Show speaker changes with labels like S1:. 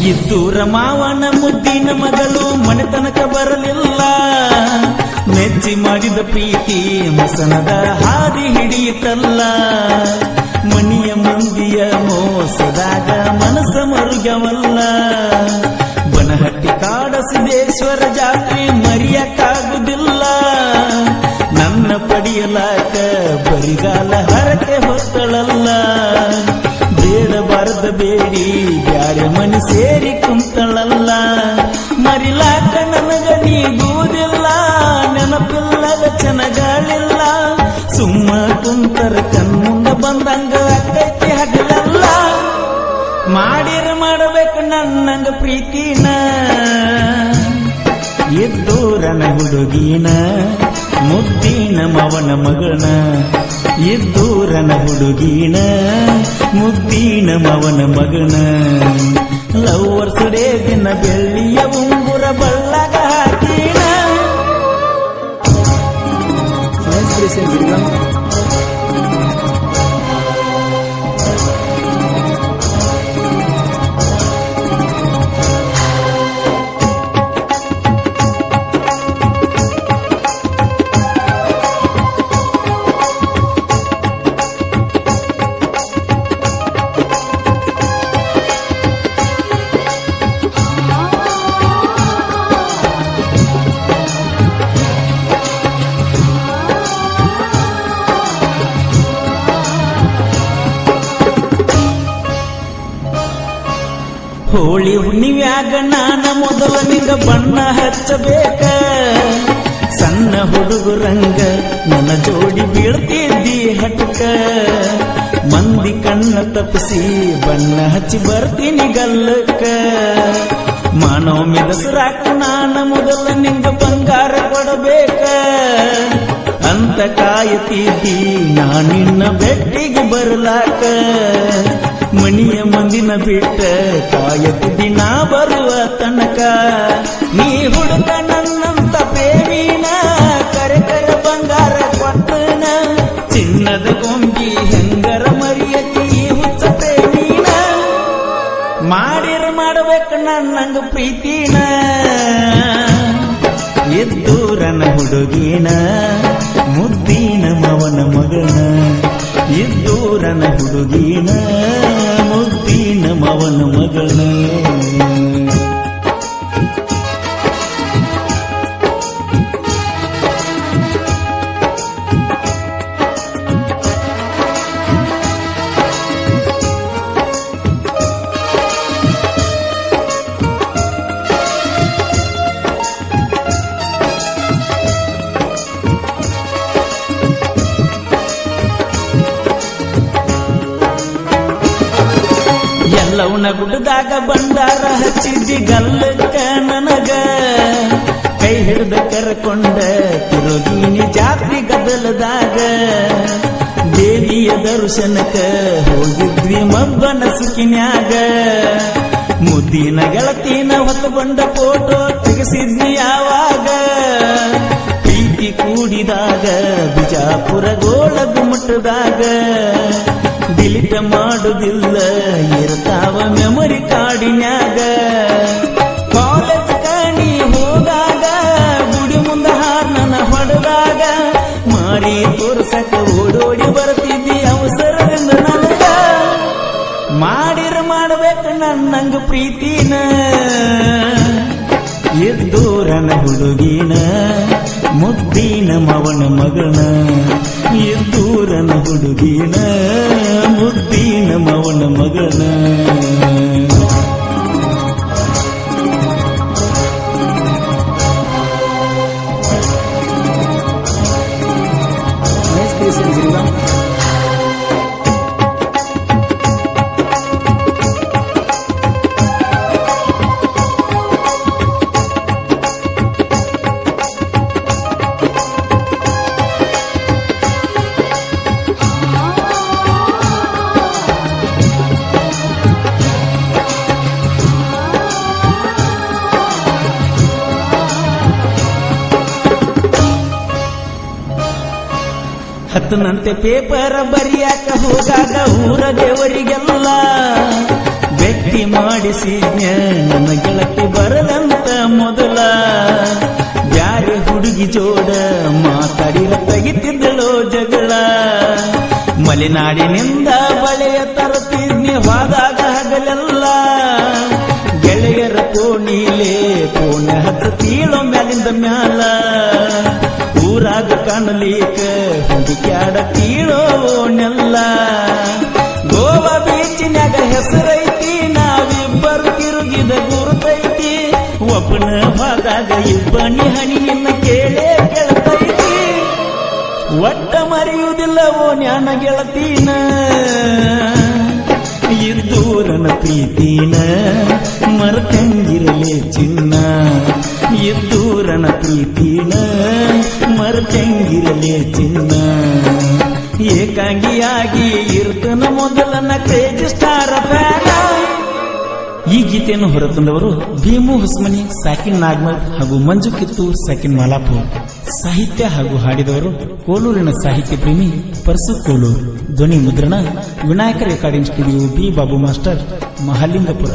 S1: ಇದ್ದೂರ ಮಾವನ ಮುದ್ದಿನ ಮಗಳು ಮನೆತನಕ ಬರಲಿಲ್ಲ. ಮೆಚ್ಚಿ ಮಾಡಿದ ಪ್ರೀತಿ ಮಸನದ ಹಾದಿ ಹಿಡಿಯಿತಲ್ಲ. ಮನಿಯ ಮಂದಿಯ ಮೋಸದಾಗ ಮನಸ್ಸ ಮರುಗವಲ್ಲ. ಬನಹಟ್ಟಿ ಕಾಡ ಸಿದ್ದೇಶ್ವರ ಜಾತ್ರೆ ಮರೆಯಕ್ಕಾಗುವುದಿಲ್ಲ. ನನ್ನ ಪಡೆಯಲಾಕ ಬರಿಗಾಲ ಹರಕೆ ಹೊತ್ತಳಲ್ಲ. ಬೇಡಬಾರದ ಬೇಡಿ ಬ್ಯಾರೆ ಮನೆ ಸೇರಿ ಕುಂತಳಲ್ಲ. ಮರಿಲಾಕ ನನಗ ನೀಗುವುದಿಲ್ಲ. ನೆನಪಿಲ್ಲದ ಚನಗಳಿಲ್ಲ. ಸುಮ್ಮ ಕುಂತರ ಕಣ್ಮುಂದ ಬಂದಂಗ ಅಕ್ಕೈತಿ ಹಗಲಲ್ಲ. ಮಾಡಿರ ಮಾಡಬೇಕು ನನ್ನಂಗ ಪ್ರೀತಿನ. ಇದ್ದೂರನ ಹುಡುಗಿನ ಮುದ್ದಿನ ಮವನ ಮಗನ. ಇದ್ದೂರನ ಹುಡುಗಿನ ಮುದ್ದಿನ ಮವನ ಮಗನ. ಲವ್ವರ್ಸ್ ಡೇ ದಿನ ಬೆಳ್ಳಿಯ ಉಂಗುರ ಬಳ್ಳಗ ಹಾಕಿನ. ಹೋಳಿ ಹುಣ್ಣಿವ್ಯಾಗ ನಾನ ಮೊದಲ ನಿಂಗ ಬಣ್ಣ ಹಚ್ಚಬೇಕ. ಸಣ್ಣ ಹುಡುಗರಂಗ ನನ್ನ ಜೋಡಿ ಬೀಳ್ತಿದ್ದಿ ಹಟಕ. ಮಂದಿ ಕಣ್ಣ ತಪ್ಪಿಸಿ ಬಣ್ಣ ಹಚ್ಚಿ ಬರ್ತೀನಿ ಗಲ್ಲಕ್ಕ. ಮಾನವಮಿ ದಸರಾಕು ನಾನ ಮೊದಲ ನಿಂಗ ಬಂಗಾರ ಕೊಡಬೇಕ ಅಂತ ಕಾಯುತ್ತಿದ್ದಿ ನಾನಿನ್ನ ಬೆಟ್ಟಿಗೆ ಬರಲಾಕ. ಮಣಿಯ ಮಂದಿನ ಬಿಟ್ಟ ಕಾಯುತ್ತಿದ್ದಿ ನಾ ಬರುವ ತನಕ. ನೀ ಹುಡುಕ ನನ್ನಂತ ಪ್ರೇಮಿನ ಕರೆ ಕರೆ ಬಂಗಾರ ಕೊಟ್ಟನ. ಚಿನ್ನದ ಗೊಂಬಿ ಹೆಂಗರ ಮರಿಯಕ್ಕೆ ಈ ಹುಚ್ಚ ಪ್ರೇಮಿನ. ಮಾಡಿರ ಮಾಡಬೇಕು ನನ್ನಂಗ ಪ್ರೀತಿನ. ಇದ್ದೂರನ ಹುಡುಗಿನ ಮುದ್ದಿನ ಮವನ ಮಗನ. ಇದ್ದೂರನ ಹುಡುಗಿನ ಮುದ್ದಿನ ಮವನ ಮಗನ. ಎಲ್ಲವನ ಗುಡ್ಡದಾಗ ಬಂಡಾರ ಹಚ್ಚಿದ್ದಿ ಗಲ್ಲಕ್ಕ ನನಗ. ಕೈ ಹಿಡಿದ ಕರ್ಕೊಂಡ ತಿರುಗಿನಿ ಜಾತ್ರೆ ಗದಲದಾಗ. ದೇವಿಯ ದರ್ಶನಕ್ಕ ಹೋಗಿದ್ವಿ ಮಬ್ಬನ ಸುಖಿನ್ಯಾಗ. ಮುದ್ದಿನ ಗೆಳತಿನ ಹೊತ್ತುಕೊಂಡ ಫೋಟೋ ತೆಗೆಸಿದ್ನಿ ಯಾವಾಗ. ಪ್ರೀತಿ ಕೂಡಿದಾಗ ಬಿಜಾಪುರ ಗೋಳ ಗುಮ್ಮಟದಾಗ. ಡಿಲಿಟ ಮಾಡುದಿಲ್ಲ ಇರ್ತಾವ ಮೆಮೊರಿ ಕಾಡಿನ್ಯಾಗ. ಕಾಲೇಜ್ ಕಣಿ ಹೋದಾಗ ಗುಡಿ ಮುಂದ ಹಾರ್ನನ ಹೊಡೆದಾಗ. ಮಾಡಿ ತೋರ್ಸಕ ಓಡೋಡಿ ಬರ್ತಿದ್ದಿ ಅವಸರದಿಂದ ನನಗ. ಮಾಡಿರ ಮಾಡಬೇಕು ನನ್ನಂಗ ಪ್ರೀತಿನ. ಇದ್ದೂರನ ಹುಡುಗಿನ ಮುದ್ದಿನ ಮವನ ಮಗನ. ಇದ್ದೂರನ ಹುಡುಗಿನ ಮುದ್ದಿನ ಮವನ ಮಗನ. ಹತ್ತನಂತೆ ಪೇಪರ್ ಬರಿಯಾಕ ಹೋಗಾಗ ಊರ ದೇವರಿಗೆಲ್ಲ. ಬೆಟ್ಟ ಭೇಟಿ ಮಾಡಿಸಿದ್ನ ನನ್ನ ಗೆಳತಿ ಬರಲಂತ ಮೊದಲ ಬ್ಯಾರೆ ಹುಡುಗಿ ಜೋಡ ಮಾತಾಡಿರ ತೆಗಿತಿದ್ದಳೋ ಜಗಳ ಮಲೆನಾಡಿನಿಂದ ಬಳೆಯ ತರುತ್ತಿದ್ನಿ ಹೋದಾಗ ಹಗಲೆಲ್ಲ ಗೆಳೆಯರ ಕೋಣಿಲೆ ಕೋಣೆ ಹಚ್ಚತೀಳೋ ಮ್ಯಾಲಿಂದ ಮ್ಯಾಲ ಊರಾಗ ಕಾಣಲಿಕ ಹುಡುಕ್ಯಾಡ ತೀಳೋ ನೆಲ್ಲ ಗೋವಾ ಬೀಚಿನ್ಯಾಗ ಹೆಸರೈತಿ ನಾವಿಬ್ಬರು ತಿರುಗಿದ ಗುರುತೈತಿ ಒಬ್ಬನ ಹೋದಾಗ ಇಬ್ಬನಿ ಹನಿ ನಿನ್ನ ಕೇಳೇ ಕೇಳ್ತೈತಿ ಒಟ್ಟ ಮರೆಯುವುದಿಲ್ಲವೋ ಜ್ಞಾನ ಗೆಳತೀನ ಇದ್ದೂರನ ಪ್ರೀತಿನ ಮರ್ತಂಗಿರಲೇ ಚಿನ್ನ ಇದ್ದೂರನ ಪ್ರೀತಿನ ಮರ್ತಂಗಿರಲೇ ಚಿನ್ನ ಏಕಾಂಗಿಯಾಗಿ ಇರ್ತನ ಮೊದಲನ ಕ್ರೇಜ್ ಸ್ಟಾರ್ ಫ್ಯಾನ. ಈ ಗೀತೆಯನ್ನು ಹೊರತಂದವರು ಭೀಮು ಹೊಸಮನಿ, ಸಾಕಿನ್ ನಾಗ್ಮಲ್ ಹಾಗೂ ಮಂಜು ಕಿತ್ತೂರ್, ಸಾಕಿನ್ ಮಾಲಾಪುರ್. ಸಾಹಿತ್ಯ ಹಾಗೂ ಹಾಡಿದವರು ಕೋಲೂರಿನ ಸಾಹಿತ್ಯ ಪ್ರೇಮಿ ಪರಸು ಕೋಲೂರು. ಧ್ವನಿ ಮುದ್ರಣ Vinayaka recording studio, B Babu master, Mahalingapura.